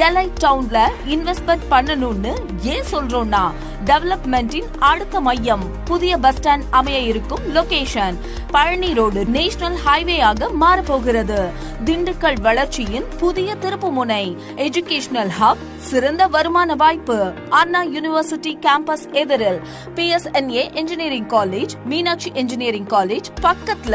LI டவுன்ல investment பண்ணணும்னு ஏன் சொல்றோம்னா, டெவலப்மெண்டின் அடுத்த மையம் புதிய பஸ் ஸ்டாண்ட் அமைய இருக்கும் location Palani road national highway ஆக மாறப்போகிறது. திண்டுக்கல் வளர்ச்சியின் புதிய திருப்புமுனை, எஜுகேஷனல் ஹப், சிறந்த வருமான வாய்ப்பு. அண்ணா யூனிவர்சிட்டி கேம்பஸ் எதிரில் PSNA engineering college, Meenakshi engineering college பக்கத்துல,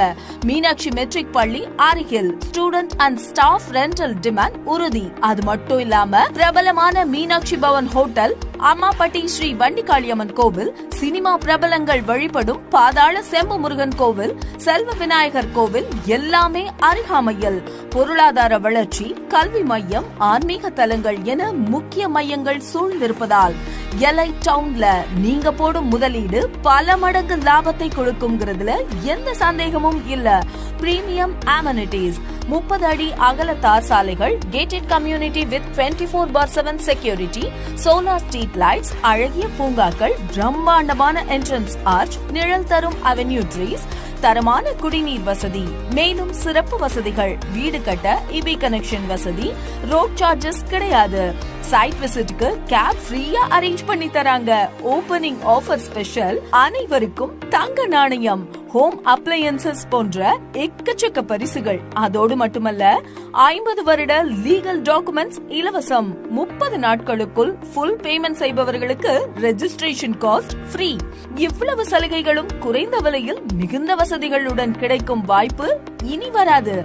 மீனாட்சி மெட்ரிக் பள்ளி அருகில். Student and staff rental demand உறுதி. அது மட்டும் இல்லாம பிரபலமான மீனாட்சி பவன் ஹோட்டல், அம்மாப்பட்டி ஸ்ரீ வண்டிகாளியம்மன் கோவில், சினிமா பிரபலங்கள் வழிபடும் பாதாள செம்பு முருகன் கோவில், செல்வ விநாயகர் கோவில் எல்லாமே அருகாமையில். பொருளாதார வளர்ச்சி, கல்வி மையம், ஆன்மீக தலங்கள் என முக்கிய மையங்கள் சூழ்ந்திருப்பதால் எல்ஐ டவுன்ல நீங்க போடும் முதலீடு பல மடங்கு லாபத்தை கொடுக்கும்ங்கிறதுல எந்த சந்தேகமும் இல்ல. பிரீமியம் அமெனிட்டிஸ், 30 அடி அகல தார் சாலைகள், gated community with 24/7 security, solar street lights, அழகிய பூங்காக்கள், பிரம்மாண்டமான என்ட்ரன்ஸ் ஆர்ச், நிழல் தரும் அவென்யூ ட்ரீஸ், தரமான குடிநீர் வசதி, மேலும் சிறப்பு வசதிகள். வீடு கட்ட இபி கனெக்ஷன் வசதி, ரோட் சார்ஜஸ் கிடையாது. சைட் விசிட்க்கு கேப் ஃப்ரீயா அரேஞ்ச் பண்ணி தராங்க. ஓபனிங் ஆஃபர் ஸ்பெஷல், அனைவருக்கும் தங்க நாணயம், ஹோம் அப்ளையன்சஸ் போன்ற எக்கச்சக்க பரிசுகள். அதோடு மட்டுமல்ல, 50 வருட லீகல் டாக்குமெண்ட்ஸ் இலவசம். 30 நாட்களுக்குள் ஃபுல் பேமெண்ட் செய்பவர்களுக்கு ரெஜிஸ்ட்ரேஷன் காஸ்ட் ஃப்ரீ. இவ்வளவு சலுகைகளும் குறைந்த விலையில் மிகுந்த வசதிகளுடன் கிடைக்கும் வாய்ப்பு இனி வராது.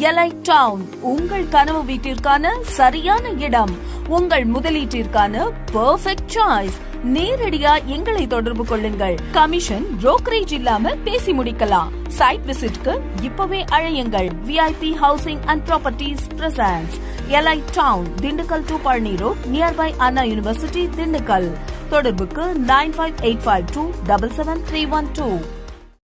எல்ஐ டவுன் உங்கள் கனவு வீட்டிற்கான சரியான இடம், உங்கள் முதலீட்டிற்கான பெர்ஃபெக்ட் சாய்ஸ். நேரடியா எங்களை தொடர்பு கொள்ளுங்கள். கமிஷன், புரோக்கரேஜ் இல்லாம பேசி முடிக்கலாம். சைட் விசிட்க்கு இப்பவே அழையுங்கள். VIP housing and properties presents, LI town, Dindigul to Palani road, nearby Anna university, Dindigul. தொடர்புக்கு 9585277312.